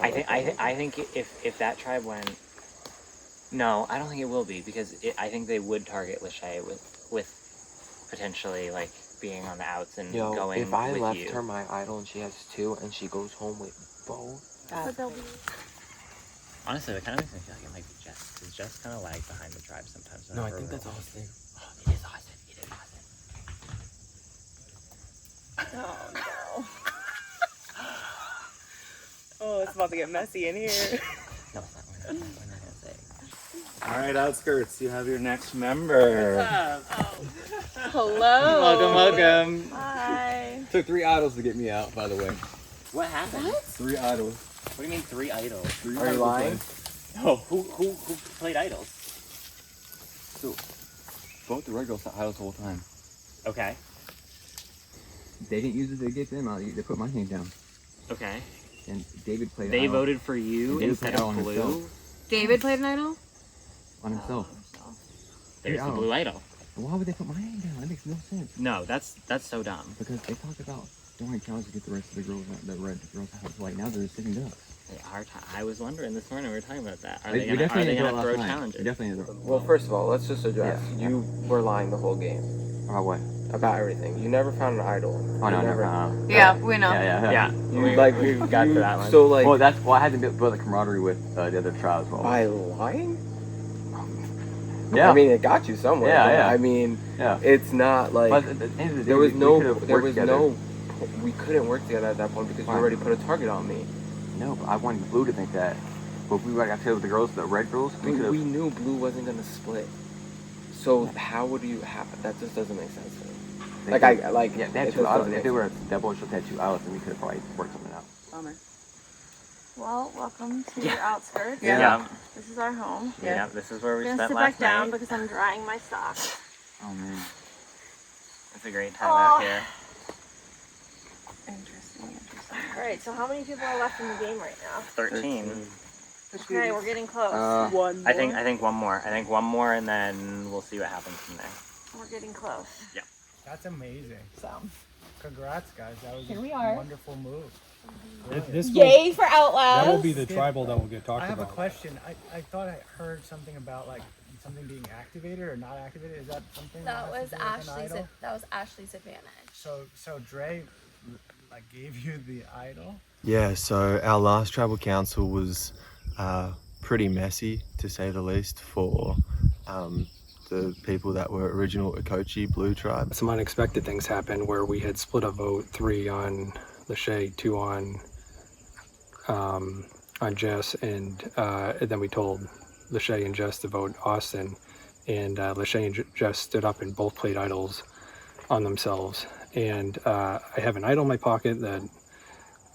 I think if that tribe went, no, I don't think it will be, because I think they would target Lachey with potentially like being on the outs and going if I with left you. her my idol and she has 2 and she goes home with both. But they'll be... Honestly, that kind of makes me feel like it might be Jess, because Jess kind of lags behind the tribe sometimes. No, I think that's Austin. Oh, it is Austin. It is Austin. Oh, no. Oh, it's about to get messy in here. No, it's not. We're not gonna say it. All right, Outskirts, you have your next member. What's up? Hello. Welcome. Hi. Took 3 idols to get me out, by the way. What happened? 3 idols. What do you mean 3 idols? 3 Are you lying? No. Who played idols? So, both the regulars had idols the whole time. Okay. They didn't use it to get them out. They put my name down. Okay. And David played They idol voted for you David instead played of idol on Blue. himself. David played an idol? on himself. There's the Yeah. Blue Idol. Why would they put my name down? That makes no sense. No, that's so dumb. Because they talked about throwing challenges to get the rest of the girls, the red girls out. Like now they're sitting ducks. I was wondering this morning, we were talking about that. Are We they definitely gonna did it throw last night. challenges? We definitely did it. Well, first of all, let's just address. Yeah. You were lying the whole game About what? about everything. You never found an idol. Oh no, You never. Yeah, we know. Yeah, You we like we got to that one. So like Well, that's well. I had to build the camaraderie with the other tribe as well. by lying. Yeah. I mean, it got you somewhere. Yeah, but, yeah. I mean, Yeah. it's not like But at the end of the day, there was we no. could've There worked was together. no. We couldn't work together at that point because Why? you already put a target on me. No, but I wanted Blue to think that. But if we got together with the girls, the red girls, we could We, have. we knew Blue wasn't gonna split. So how would you have that? Just doesn't make sense to me. Like I like. Yeah, they had it 2 just outlets. doesn't If make they were sense. a double or they had 2 outlets, then we could have probably worked something out. Bummer. Well, welcome to Yeah. your outskirts. Yeah. This is our home. Yeah, this is where we I'm gonna spent sit last back down night. because I'm drying my socks. Oh man. It's a great time out here. Interesting. All right, so how many people are left in the game right now? 13. Okay, we're getting close. One more. I think one more. I think one more, and then we'll see what happens from there. We're getting close. That's amazing. So, Congrats, guys. That was Here we a are. wonderful move. This will, yay for Outlast! that will be the tribal that will get talked I have about. a question. I thought I heard something about like something being activated or not activated. Is that something That has was to do with an Ashley's. idol? That was Ashley's advantage. So Dre like gave you the idol? Yeah, so our last tribal council was pretty messy, to say the least, for the people that were original Okochi Blue Tribe. Some unexpected things happened where we had split a vote, 3 on Lachey, 2 on Jess, and then we told Lachey and Jess to vote Austin, and Lachey and Jess stood up and both played idols on themselves. And I have an idol in my pocket that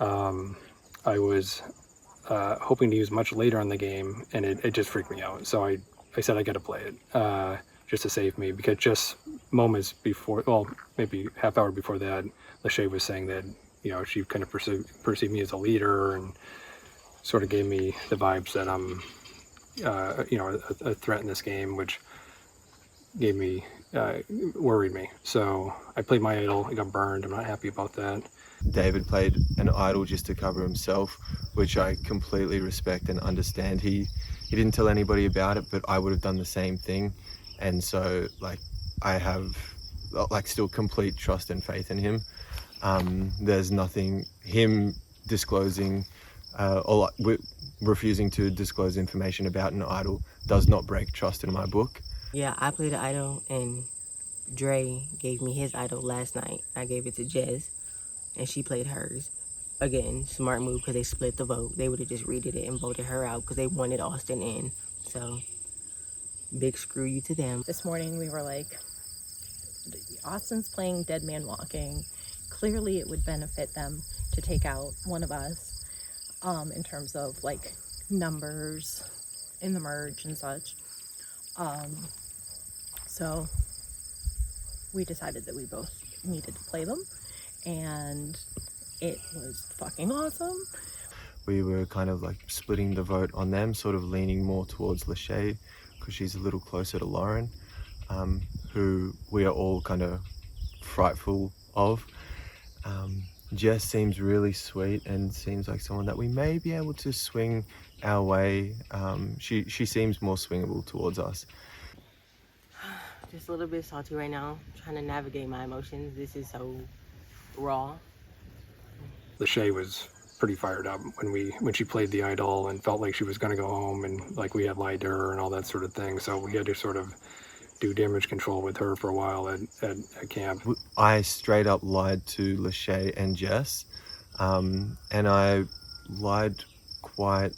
I was hoping to use much later in the game, and it just freaked me out. So I said I got to play it just to save me, because just moments before, well, maybe half hour before that, Lachey was saying that, you know, she kind of perceived me as a leader and sort of gave me the vibes that I'm, you know, a threat in this game, which gave me, worried me. So I played my idol, I got burned, I'm not happy about that. David played an idol just to cover himself, which I completely respect and understand. He didn't tell anybody about it, but I would have done the same thing. And so, like, I have, like, still complete trust and faith in him. There's nothing, him disclosing or refusing to disclose information about an idol does not break trust in my book. Yeah, I played an idol, and Dre gave me his idol last night. I gave it to Jez, and she played hers. Again, smart move, because they split the vote. They would have just redid it and voted her out because they wanted Austin in. So, big screw you to them. This morning we were like, Austin's playing Dead Man Walking. Clearly it would benefit them to take out one of us in terms of like numbers in the merge and such. So we decided that we both needed to play them, and it was fucking awesome. We were kind of like splitting the vote on them, sort of leaning more towards Lachey because she's a little closer to Lauren, who we are all kind of frightful of. Jess seems really sweet and seems like someone that we may be able to swing our way. She seems more swingable towards us. Just a little bit salty right now, trying to navigate my emotions. This is so raw. Lachey was pretty fired up when she played the idol and felt like she was going to go home, and like we had lied to her and all that sort of thing. So we had to sort of do damage control with her for a while at camp. I straight up lied to Lachey and Jess, and I lied quite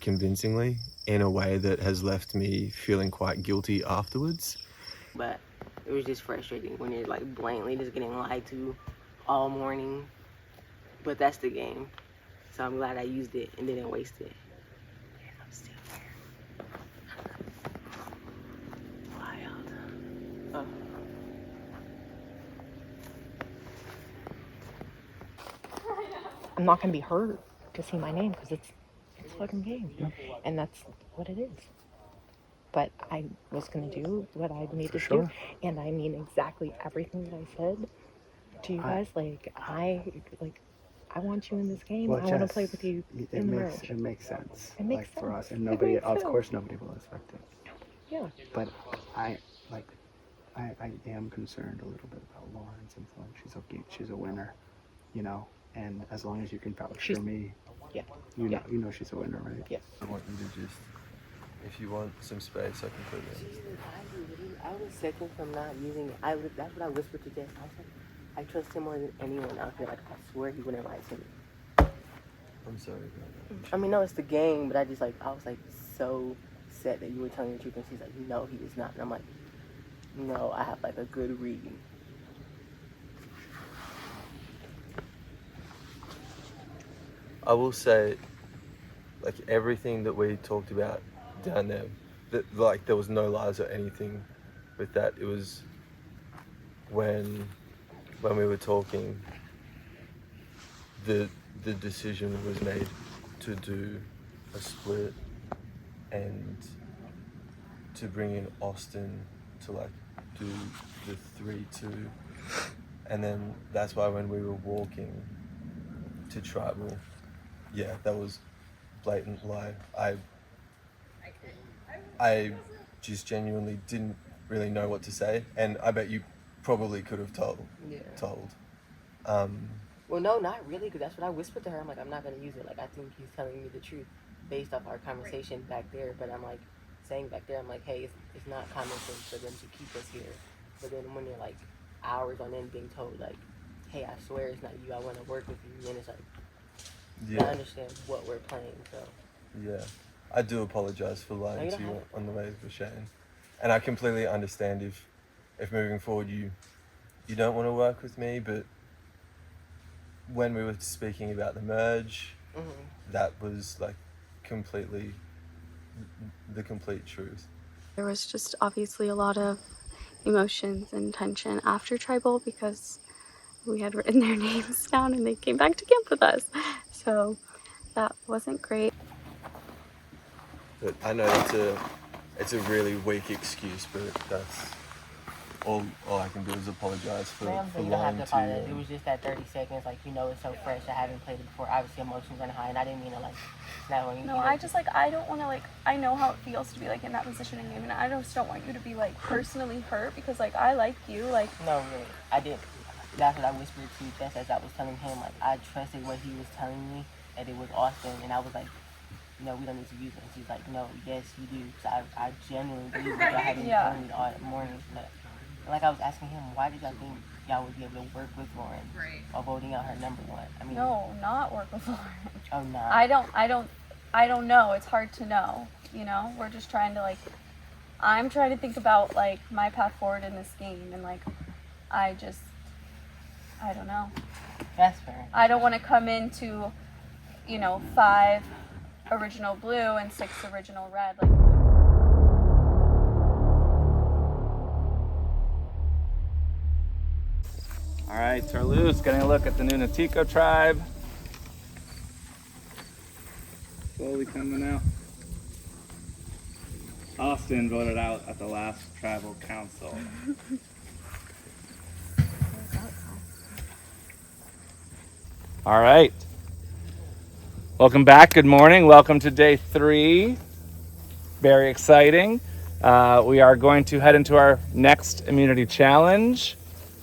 convincingly in a way that has left me feeling quite guilty afterwards. But it was just frustrating when you're like blatantly just getting lied to all morning. But that's the game. So I'm glad I used it and didn't waste it. And I'm still here. Wild. Oh. I'm not gonna be hurt to see my name because it's a fucking game, and that's what it is. But I was gonna do what I needed to do, and I mean exactly everything that I said to you guys. I want you in this game. Well, I want to play with you in the merge. It makes sense. It makes sense. For us, and nobody, makes of sense. course, nobody will expect it. Yeah. But I am concerned a little bit about Lauren's influence. She's a winner, you know. And as long as you can vouch for me, yeah, you know she's a winner, right? Yes. I want you to just, if you want some space, I completely understand. I was second from not using it. That's what I whispered to Jess. I was like, I trust him more than anyone out there. Like, I swear he wouldn't lie to me. I'm sorry about that. I mean, no, it's the game, but I was like so set that you were telling the truth, and she's like, no, he is not. And I'm like, no, I have like a good read. I will say, like, everything that we talked about down there, that, like, there was no lies or anything with that. It was when we were talking, the decision was made to do a split and to bring in Austin to, like, do the 3-2. And then that's why when we were walking to tribal, yeah, that was blatant lie. I just genuinely didn't really know what to say, and I bet you probably could have told. Well, no, not really, because that's what I whispered to her. I'm like, I'm not going to use it. Like, I think he's telling me the truth based off our conversation back there. But I'm like, saying back there, I'm like, hey, it's not common sense for them to keep us here. But then when you're like hours on end being told, like, hey, I swear it's not you, I want to work with you, and then it's like, yeah. I understand what we're playing, so. Yeah, I do apologize for lying to you on the way with Shane. And I completely understand if moving forward you don't want to work with me, but when we were speaking about the merge, that was like completely the complete truth. There was just obviously a lot of emotions and tension after tribal because we had written their names down and they came back to camp with us. So that wasn't great. But I know it's a really weak excuse, but that's all I can do is apologize for lying to you. You don't have to apologize. It was just that 30 seconds, like, you know, it's so fresh. I haven't played it before. Obviously, emotions run high, and I didn't mean to, like, snap on you. No, I just, like, I don't want to, like, I know how it feels to be, like, in that position in game, and I just don't want you to be, like, personally hurt because, like, I like you, like. No, really. I didn't. That's what I whispered to Jess as I was telling him, like, I trusted what he was telling me, that it was Austin, and I was like, no, we don't need to use it. And she's like, no, yes, you do. Because I genuinely believe that y'all had been telling me all morning. But like I was asking him, why did y'all think y'all would be able to work with Lauren while voting out her number one? I mean, no, not work with Lauren. Oh, no. I don't know. It's hard to know. You know, we're just trying to, like, I'm trying to think about, like, my path forward in this game. And, like, I don't know. That's fair. I don't want to come into, you know, 5 original blue and 6 original red. Like. All right, Turloose, getting a look at the new Natiko tribe. Slowly coming out. Austin voted out at the last tribal council. All right. Welcome back. Good morning. Welcome to day 3. Very exciting. We are going to head into our next immunity challenge.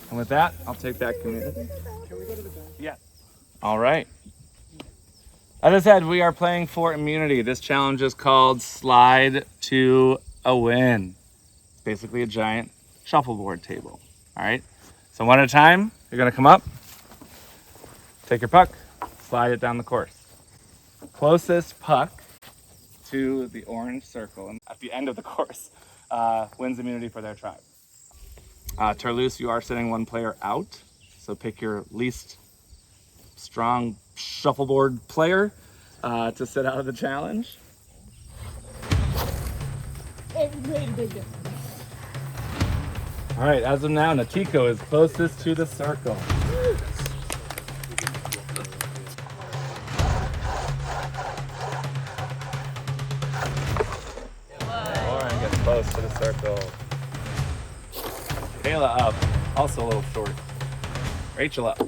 And with that, I'll take that community. Can we go to the back? Yeah. All right. As I said, we are playing for immunity. This challenge is called Slide to a Win. It's basically a giant shuffleboard table. All right. So one at a time, you're going to come up, take your puck, slide it down the course. Closest puck to the orange circle at the end of the course wins immunity for their tribe. Turloose, you are sending one player out, so pick your least strong shuffleboard player to sit out of the challenge. All right, as of now, Natiko is closest to the circle. Lauren gets close to the circle. Kayla up, also a little short. Rachel up.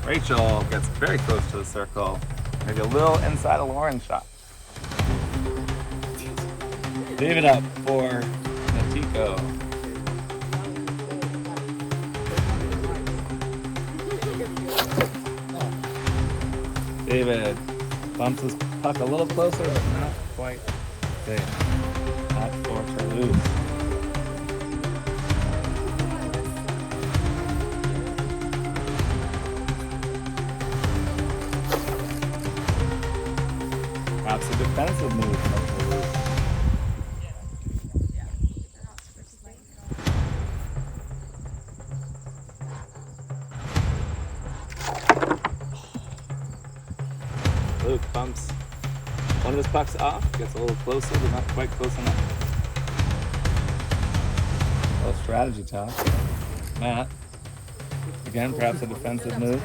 Rachel gets very close to the circle. Maybe a little inside of Lauren's shot. David up for Natiko. David bumps his puck a little closer, but not quite there. Up for Toulouse. Perhaps a defensive move from Toulouse. Luke bumps one of his pucks off, gets a little closer, but not quite close enough. A little strategy talk. Matt, again, perhaps a defensive move.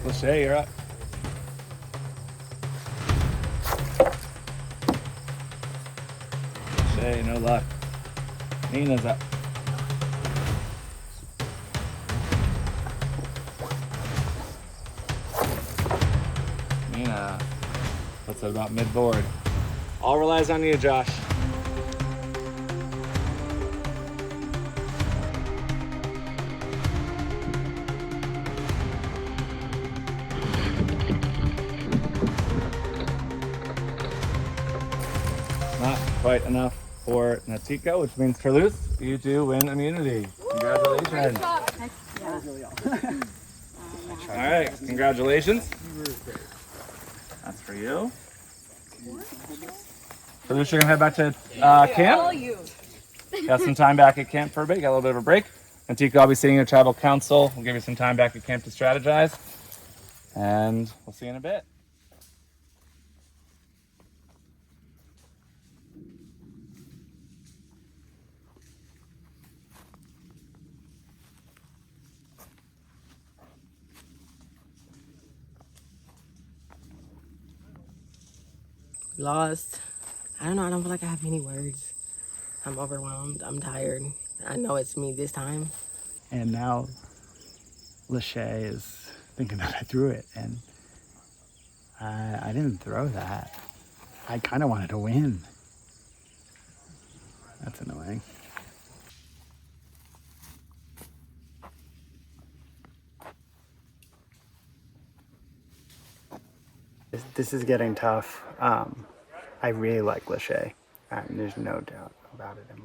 Lachey, you're up. Lachey, no luck. Nina's up. Nina puts it about mid-board. All relies on you, Josh. Not quite enough for Natiko, which means Toulouse, you do win immunity. Congratulations. All right, congratulations. That's for you. Toulouse, you're gonna head back to camp. Got some time back at camp for a bit. Got a little bit of a break. Natiko, I'll be seeing your tribal council. We'll give you some time back at camp to strategize. And we'll see you in a bit. Lost. I don't know. I don't feel like I have any words. I'm overwhelmed. I'm tired. I know it's me this time. And now Lachey is thinking that I threw it, and I didn't throw that. I kind of wanted to win. That's annoying. This is getting tough. I really like Lachey. There's no doubt about it in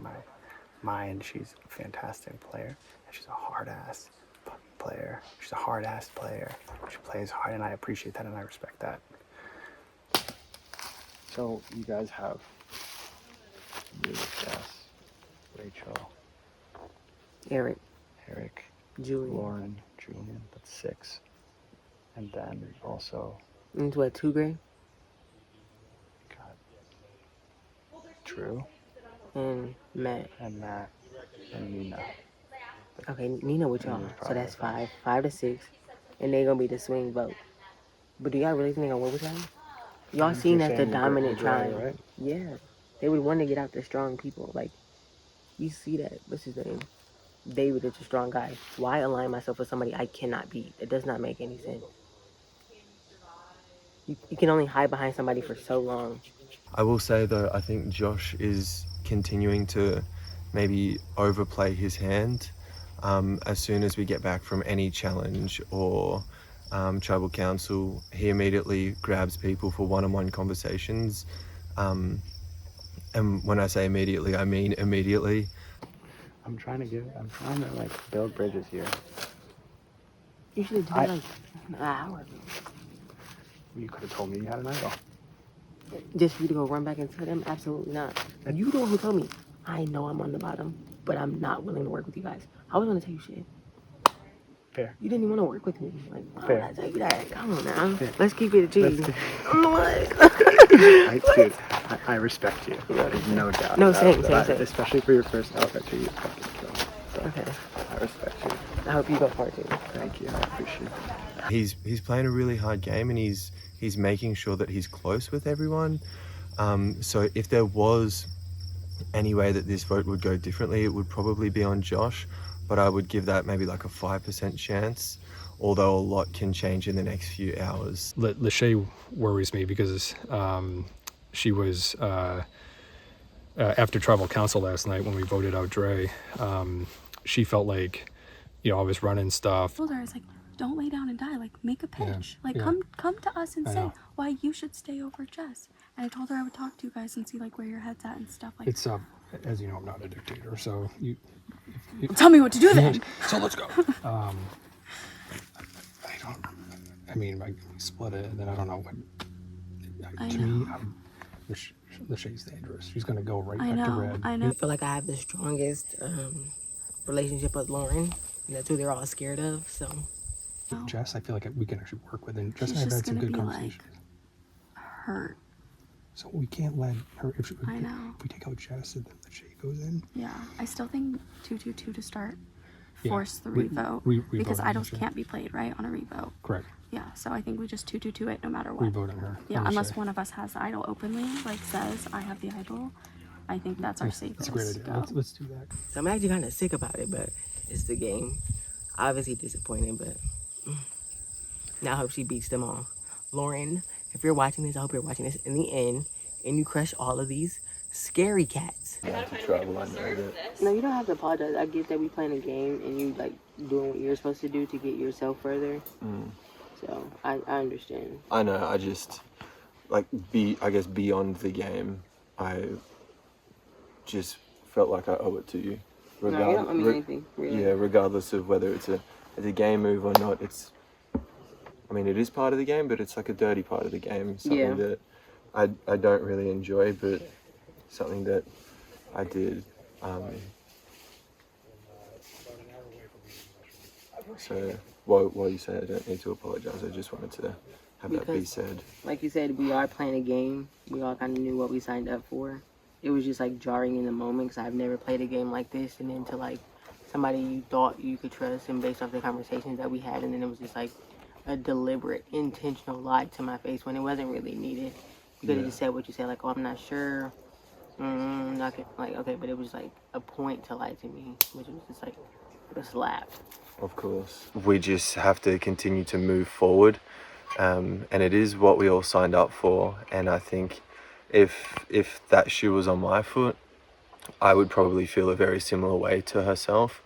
my mind. She's a fantastic player. She's a hard-ass player. She's a hard-ass player. She plays hard, and I appreciate that, and I respect that. So you guys have Jess, Rachel, Eric, Julian, Lauren, Julian. That's 6. And then also. Into what, 2 grade? Drew. And Matt. And Nina. Okay, Nina with y'all. So that's 5. 5 to 6. And they're going to be the swing vote. But do y'all really think I win with y'all? Y'all seen as the dominant tribe. Right? Yeah. They would want to get out the strong people. Like, We see that. What's his name? David is a strong guy. Why align myself with somebody I cannot beat? It does not make any sense. You can only hide behind somebody for so long. I will say though, I think Josh is continuing to maybe overplay his hand. As soon as we get back from any challenge or tribal council, he immediately grabs people for one-on-one conversations. And when I say immediately, I mean immediately. I'm trying to like build bridges here. You should have done it like an hour. You could have told me you had an idol. Just for you to go run back into them? Absolutely not. You the one who told me, I know I'm on the bottom, but I'm not willing to work with you guys. I was gonna tell you shit. Fair. You didn't even want to work with me. Like, why Fair. would I tell you that? Come on now. Fair. Let's keep it a G. Dude, I respect you. There's no doubt. No, about same. that. Especially for your first outfit, you fucking kill me. So, Okay. I respect you. I hope you go far too. Thank you. I appreciate it. He's playing a really hard game, and he's making sure that he's close with everyone. So if there was any way that this vote would go differently, it would probably be on Josh, but I would give that maybe like a 5% chance, although a lot can change in the next few hours. Lachey worries me because she was after tribal council last night when we voted out Dre. She felt like, I was running stuff. I told her, I was like, don't lay down and die. Like, make a pitch. Yeah, come to us and I say know. why you should stay over Jess. And I told her I would talk to you guys and see like where your head's at and stuff. Like, It's as you know, I'm not a dictator, so you tell me what to do then. So let's go. I mean, we split it, and then I don't know what. To me, Lachey's dangerous. She's gonna go right back to red. I know. I feel like I have the strongest relationship with Lauren. And that's who they're all scared of. So. Jess, I feel like we can actually work with, and Jess She's and I have just had some gonna good be conversations. like hurt. So we can't let her. If I know. If we take out Jess and then Lachey goes in. Yeah, I still think 2-2-2 to start. Yeah, Force the we- revote we because vote on idols Lachey. can't be played right on a revote. Correct. Yeah, so I think we just 2-2-2 it no matter what. We vote on her. Yeah, on unless Lachey. one of us has the idol openly, like says I have the idol. I think that's our safest. That's a great idea. go. Let's do that. So I'm actually kind of sick about it, but it's the game. Obviously disappointed, but now I hope she beats them all. Lauren, if you're watching this, I hope you're watching this in the end, and you crush all of these scary cats. No, you don't have to apologize. I get that we playing a game and you like doing what you're supposed to do to get yourself further. So I understand. I know, I just, I guess beyond the game, I just felt like I owe it to you. No, you don't owe me anything, really. Yeah, regardless of whether it's a game move or not, it is part of the game, but it's like a dirty part of the game. Something that I don't really enjoy, but something that I did. So while you say I don't need to apologize, I just wanted to have that be said. Like you said, we are playing a game. We all kind of knew what we signed up for. It was just like jarring in the moment because I've never played a game like this, and then to like somebody you thought you could trust, and based off the conversations that we had, and then it was just like a deliberate, intentional lie to my face when it wasn't really needed. You could have just said what you said, like, "Oh, I'm not sure." Okay, but it was like a point to lie to me, which was just like a slap. Of course. We just have to continue to move forward, and it is what we all signed up for. And I think if that shoe was on my foot, I would probably feel a very similar way to herself.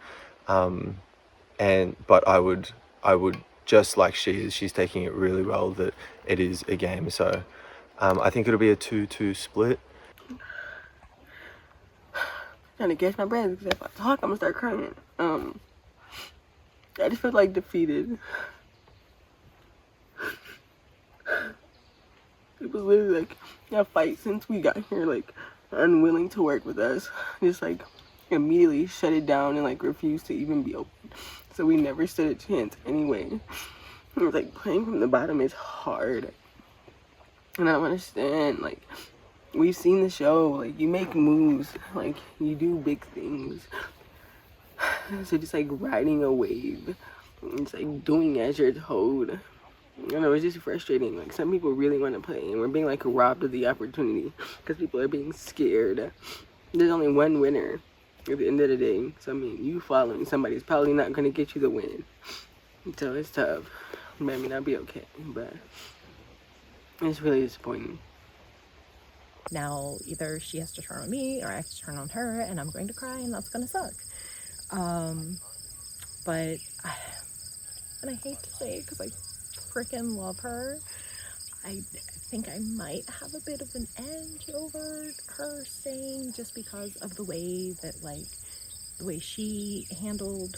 But I would just like she is. She's taking it really well that it is a game. So I think it'll be a 2-2 split. Trying to catch my breath because if I talk, I'm gonna start crying. I just feel like defeated. It was literally like a fight since we got here, like unwilling to work with us. Just like immediately shut it down and like refused to even be open. So we never stood a chance anyway. It was like playing from the bottom is hard. And I don't understand, like we've seen the show, like you make moves, like you do big things. So just like riding a wave, it's like doing as you're told. You know, it's just frustrating. Like some people really want to play, and we're being like robbed of the opportunity because people are being scared. There's only one winner, at the end of the day. So I mean, you following somebody is probably not gonna get you the win. So it's tough. It may not be okay, but it's really disappointing. Now either she has to turn on me or I have to turn on her, and I'm going to cry, and that's gonna suck. But and I hate to say it because I freaking love her, I think I might have a bit of an edge over her staying, just because of the way she handled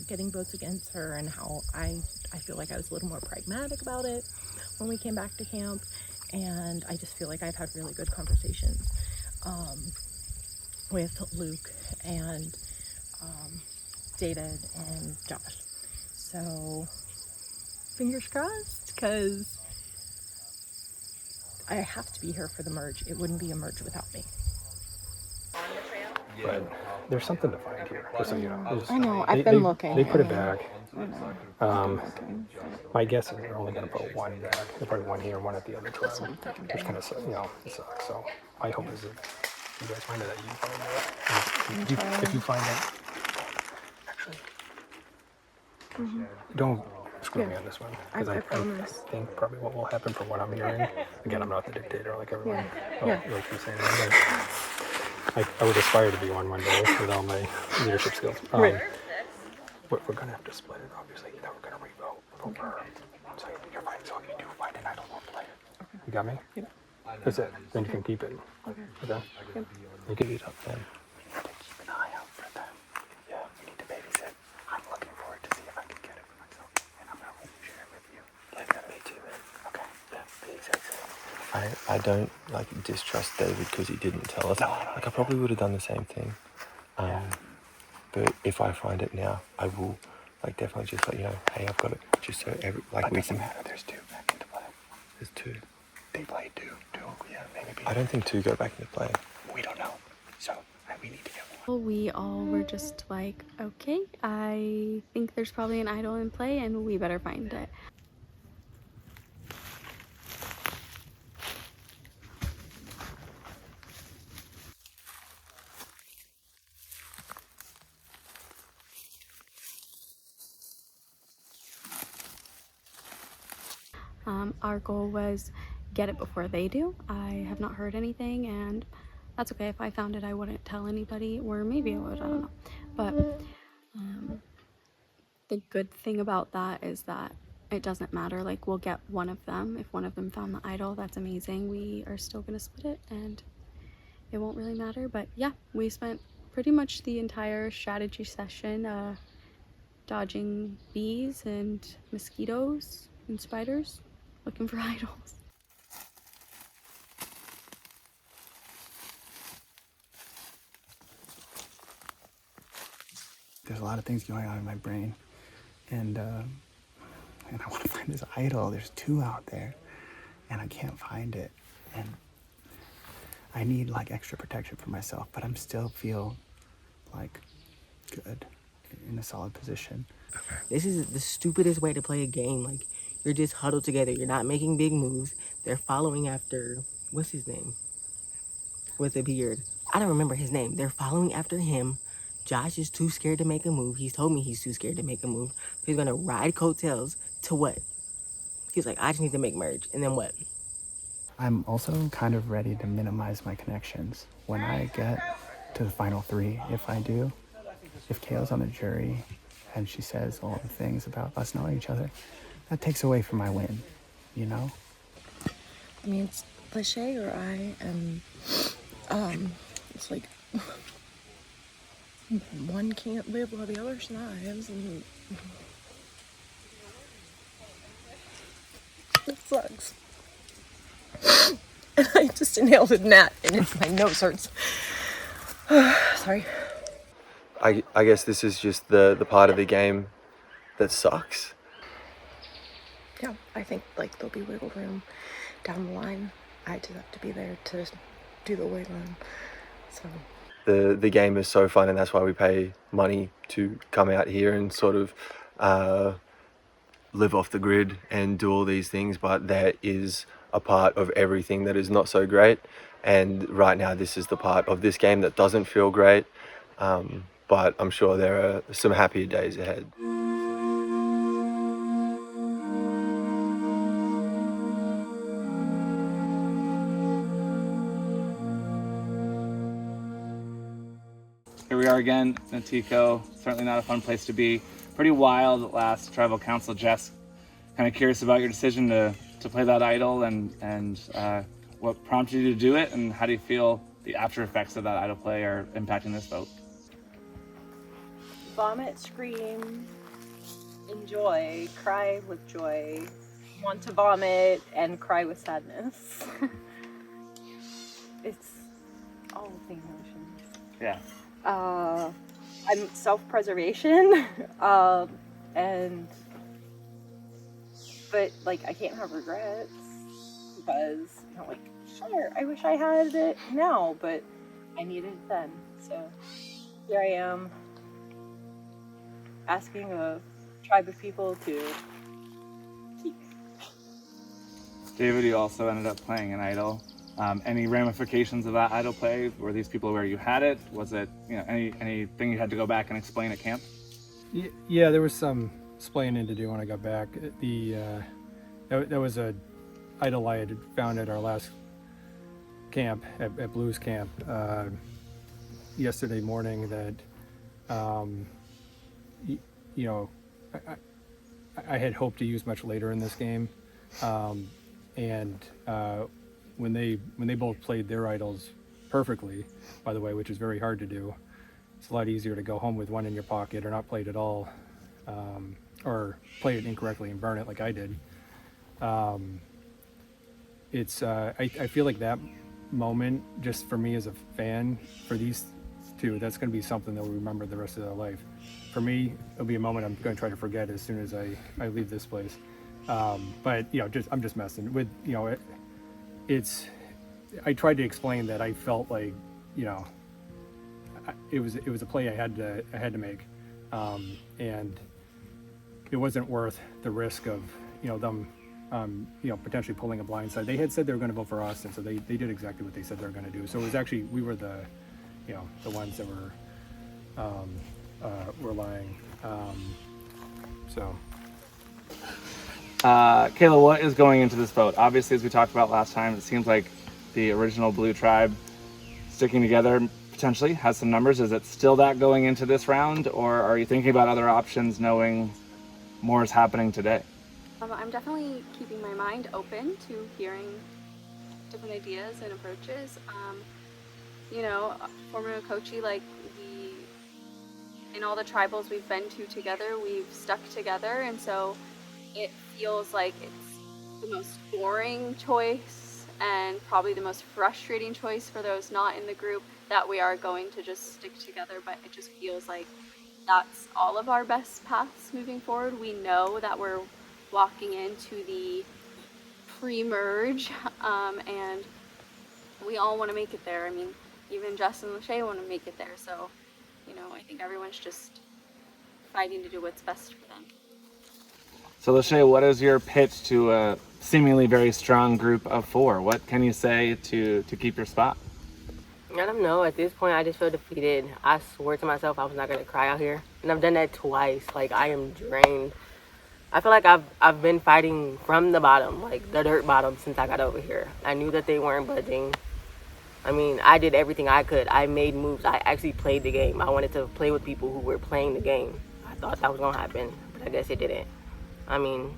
getting votes against her, and how I feel like I was a little more pragmatic about it when we came back to camp. And I just feel like I've had really good conversations with Luke and David and Josh. So fingers crossed, because I have to be here for the merge. It wouldn't be a merge without me. But there's something to find here, just so you know. I know, I've been looking. They put it back. I know. My guess is they're only going to put one back. They're probably one here, one at the other tribe. Which kind of, it sucks. So my hope is that you guys find it, that you find it. If you find it, actually, don't screw me on this one. Because I think probably what will happen from what I'm hearing, again, I'm not the dictator like everyone, like you're saying, but I would aspire to be one day with all my leadership skills. We're going to have to split it, obviously. Then we're going to re-vote over. So you're fine. So if you do find an idol, we'll play it. Okay. You got me? Yep. That's it. Then you can keep it. Okay. Yep. You can beat up then. Keep an eye out for them. Yeah, we need to babysit. I'm looking forward to see if I can get it for myself. And I'm going to share it with you. Yeah, me too, man. Okay. Yeah, the exact same. I don't distrust David because he didn't tell us. No. I probably would have done the same thing. But if I find it now, I will definitely just let you know, hey, I've got it. Just so but we doesn't can. matter. There's 2 back into play. There's 2. They played 2. Yeah, maybe. I don't think 2 go back into play. We don't know. So we need to get one. Well, we all were just like, okay, I think there's probably an idol in play and we better find it. Our goal was get it before they do. I have not heard anything, and that's okay. If I found it, I wouldn't tell anybody, or maybe I would, I don't know. But the good thing about that is that it doesn't matter. Like, we'll get one of them. If one of them found the idol, that's amazing. We are still gonna split it, and it won't really matter. But yeah, we spent pretty much the entire strategy session dodging bees and mosquitoes and spiders, looking for idols. There's a lot of things going on in my brain, and I want to find this idol. There's 2 out there, and I can't find it, and I need extra protection for myself, but I'm still feel good, in a solid position. This is the stupidest way to play a game. You're just huddled together. You're not making big moves. They're following after, what's his name? With a beard. I don't remember his name. They're following after him. Josh is too scared to make a move. He's told me he's too scared to make a move. He's gonna ride coattails to what? He's like, I just need to make merge. And then what? I'm also kind of ready to minimize my connections. When I get to the final 3, if I do, if Kayla's on the jury and she says all the things about us knowing each other, that takes away from my win, you know? I mean, it's cliche, or I am, it's like, one can't live while the other survives, and it sucks. And I just inhaled a gnat, and my nose hurts. Sorry. I guess this is just the part of the game that sucks. Yeah, I think there'll be wiggle room down the line. I just have to be there to do the wiggling. So The game is so fun, and that's why we pay money to come out here and sort of live off the grid and do all these things. But there is a part of everything that is not so great, and right now this is the part of this game that doesn't feel great. But I'm sure there are some happier days ahead. Here we are again, Natiko. Certainly not a fun place to be. Pretty wild at last tribal council. Jess, kind of curious about your decision to play that idol and what prompted you to do it, and how do you feel the after effects of that idol play are impacting this vote? Vomit, scream, enjoy, cry with joy, want to vomit, and cry with sadness. It's all the emotions. Yeah. I'm self-preservation, but like I can't have regrets because like sure I wish I had it now, but I needed it then. So here I am asking a tribe of people to keep me. David, you also ended up playing an idol. Any ramifications of that idol play? Were these people where you had it? Was it anything you had to go back and explain at camp? Yeah, there was some explaining to do when I got back. That was a idol I had found at our last camp at Blues Camp yesterday morning. That I had hoped to use much later in this game, and when they both played their idols perfectly, by the way, which is very hard to do. It's a lot easier to go home with one in your pocket or not play it at all, or play it incorrectly and burn it like I did. I feel like that moment, just for me as a fan, for these two, that's going to be something they'll remember the rest of their life. For me, it'll be a moment I'm going to try to forget as soon as I leave this place. But I'm just messing with I tried to explain that I felt like it was a play I had to make, and it wasn't worth the risk of them potentially pulling a blind side. They had said they were going to vote for Austin, so they did exactly what they said they were going to do. So it was actually, we were the ones that were lying. Kayla, what is going into this vote? Obviously, as we talked about last time, it seems like the original Blue Tribe sticking together potentially has some numbers. Is it still that going into this round, or are you thinking about other options knowing more is happening today? I'm definitely keeping my mind open to hearing different ideas and approaches. Former Okochi, like in all the tribals we've been to together, we've stuck together, and so it feels like it's the most boring choice and probably the most frustrating choice for those not in the group, that we are going to just stick together. But it just feels like that's all of our best paths moving forward. We know that we're walking into the pre-merge, and we all want to make it there. I mean, even Justin and Lachey want to make it there. So, I think everyone's just fighting to do what's best for them. So Lachey, what is your pitch to a seemingly very strong group of four? What can you say to keep your spot? I don't know. At this point, I just feel defeated. I swore to myself I was not going to cry out here. And I've done that twice. Like, I am drained. I feel like I've been fighting from the bottom, like the dirt bottom, since I got over here. I knew that they weren't budging. I mean, I did everything I could. I made moves. I actually played the game. I wanted to play with people who were playing the game. I thought that was going to happen, but I guess it didn't. I mean,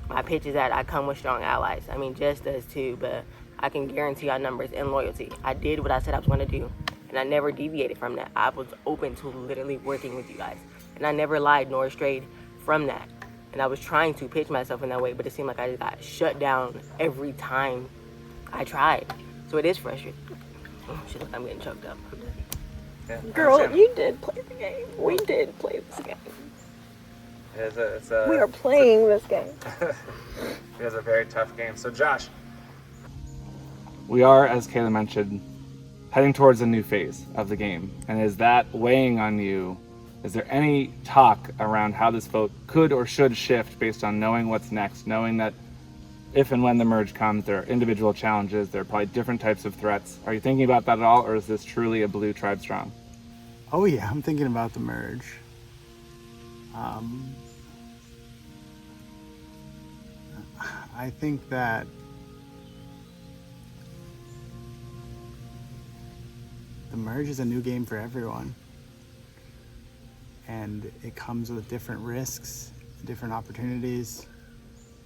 my pitch is that I come with strong allies. I mean, Jess does too, but I can guarantee our numbers and loyalty. I did what I said I was going to do, and I never deviated from that. I was open to literally working with you guys, and I never lied nor strayed from that. And I was trying to pitch myself in that way, but it seemed like I just got shut down every time I tried. So it is frustrating. Oh, shit, look, I'm getting choked up. Yeah, Girl, you did play the game. We did play this game. We are playing this game. It is a very tough game. So Josh, we are, as Kayla mentioned, heading towards a new phase of the game. And is that weighing on you? Is there any talk around how this vote could or should shift based on knowing what's next, knowing that if and when the merge comes, there are individual challenges, there are probably different types of threats. Are you thinking about that at all, or is this truly a Blue Tribe strong? Oh yeah, I'm thinking about the merge. I think that the merge is a new game for everyone. And it comes with different risks, different opportunities.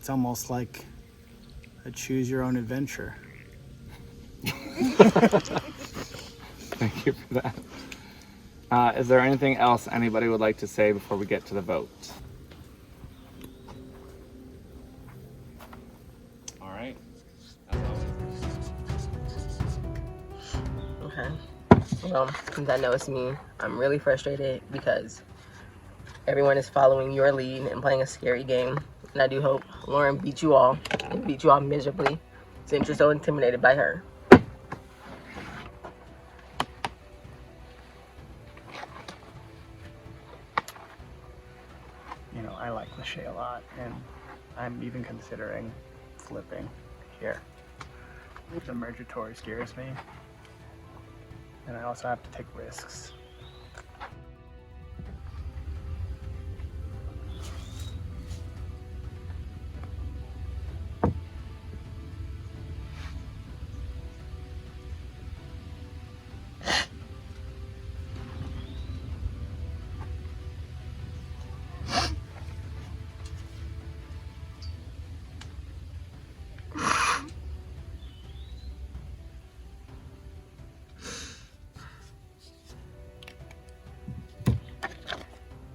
It's almost like a choose your own adventure. Thank you for that. Is there anything else anybody would like to say before we get to the vote? All right. As always. Okay. Well, since I know it's me, I'm really frustrated because everyone is following your lead and playing a scary game. And I do hope Lauren beat you all and beat you all miserably since you're so intimidated by her. You know, I like Lachey a lot, and I'm even considering flipping here. The Mergatory scares me, and I also have to take risks.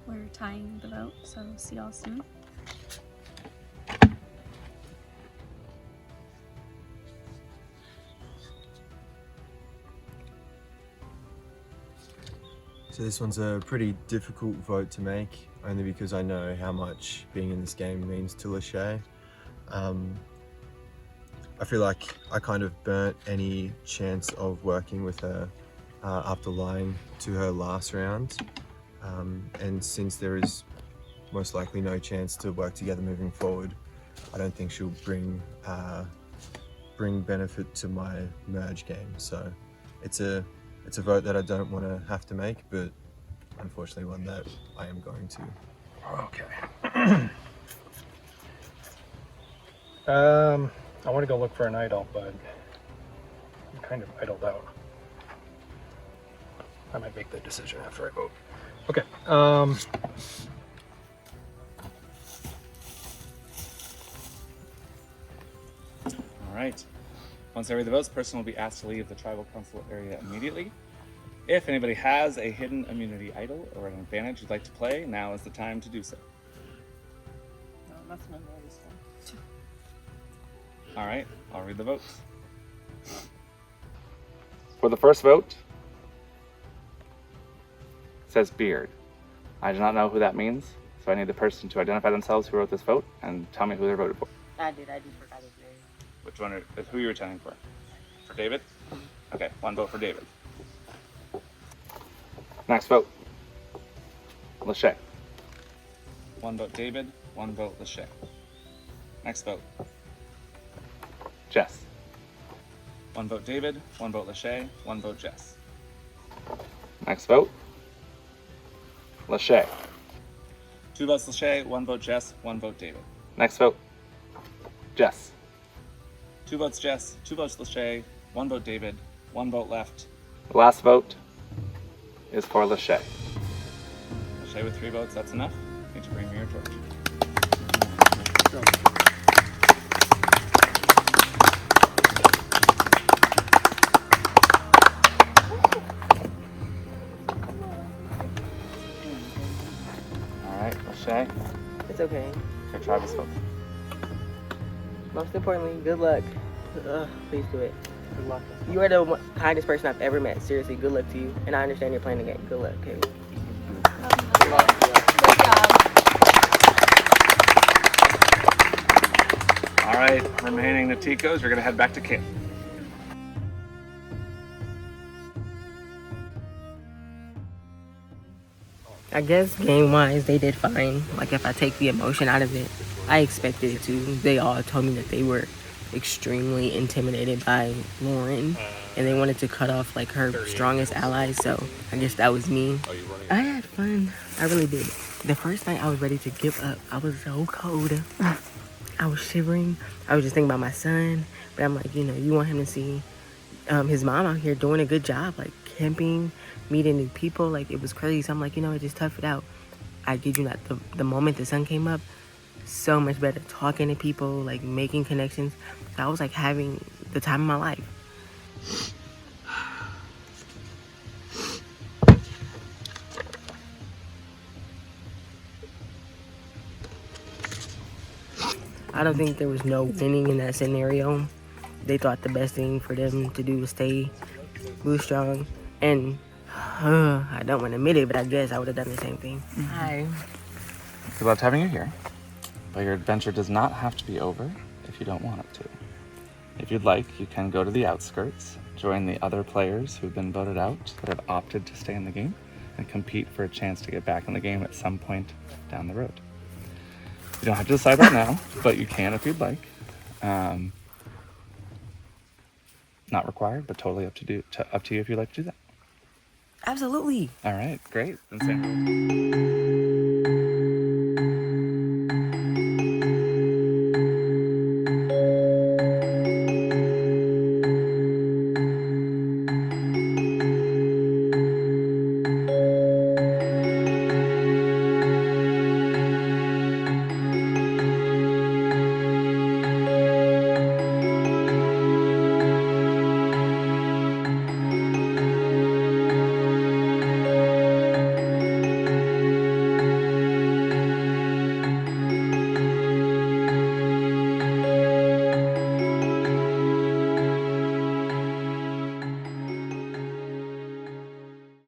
We're tying the vote, so see y'all soon. So this one's a pretty difficult vote to make, only because I know how much being in this game means to Lachey. I feel like I kind of burnt any chance of working with her after lying to her last round. And since there is most likely no chance to work together moving forward, I don't think she'll bring benefit to my merge game. So it's a vote that I don't want to have to make, but unfortunately one that I am going to. Okay. I want to go look for an idol, but I'm kind of idled out. I might make the decision after I vote. Okay. All right. Once I read the votes, the person will be asked to leave the tribal council area immediately. If anybody has a hidden immunity idol or an advantage you'd like to play, now is the time to do so. No, nothing in there this time. All right, I'll read the votes. For the first vote, it says beard. I do not know who that means, so I need the person to identify themselves who wrote this vote and tell me who they voted for. I forgot his name. Which one? Who you were chanting for? For David? Okay, one vote for David. Next vote. Lachey. One vote David, one vote Lachey. Next vote. Jess. One vote David, one vote Lachey, one vote Jess. Next vote. Lachey. Two votes Lachey, one vote Jess, one vote David. Next vote. Jess. Two votes Jess, two votes Lachey, one vote David, one vote left. The last vote is for Lachey. Lachey with 3 votes, that's enough. Need to bring me your torch. Alright, Lachey. It's okay. Your tribe is vote. Most importantly, good luck. Please do it. Good luck. You are the kindest person I've ever met. Seriously, good luck to you. And I understand you're playing the game. Good luck, okay? Good job. Alright, remaining Naticos, we're gonna head back to camp. I guess game-wise, they did fine. Like, if I take the emotion out of it, I expected it to. They all told me that they were extremely intimidated by Lauren. and they wanted to cut off like her strongest allies. So I guess that was me. I had fun. I really did. The first night I was ready to give up. I was so cold. I was shivering. I was just thinking about my son. But I'm like, you want him to see his mom out here doing a good job, like camping, meeting new people. Like, it was crazy. So I'm like, just tough it out. I kid you not, the moment the sun came up, so much better talking to people, like making connections. So I was like having the time of my life. I don't think there was no winning in that scenario. They thought the best thing for them to do was stay blue strong. And I don't want to admit it, but I guess I would have done the same thing. Hi. We loved having you here, but your adventure does not have to be over if you don't want it to. If you'd like, you can go to the outskirts, join the other players who've been voted out that have opted to stay in the game, and compete for a chance to get back in the game at some point down the road. You don't have to decide right now, but you can if you'd like. Not required, but totally up to you if you'd like to do that. Absolutely. All right, great. Then say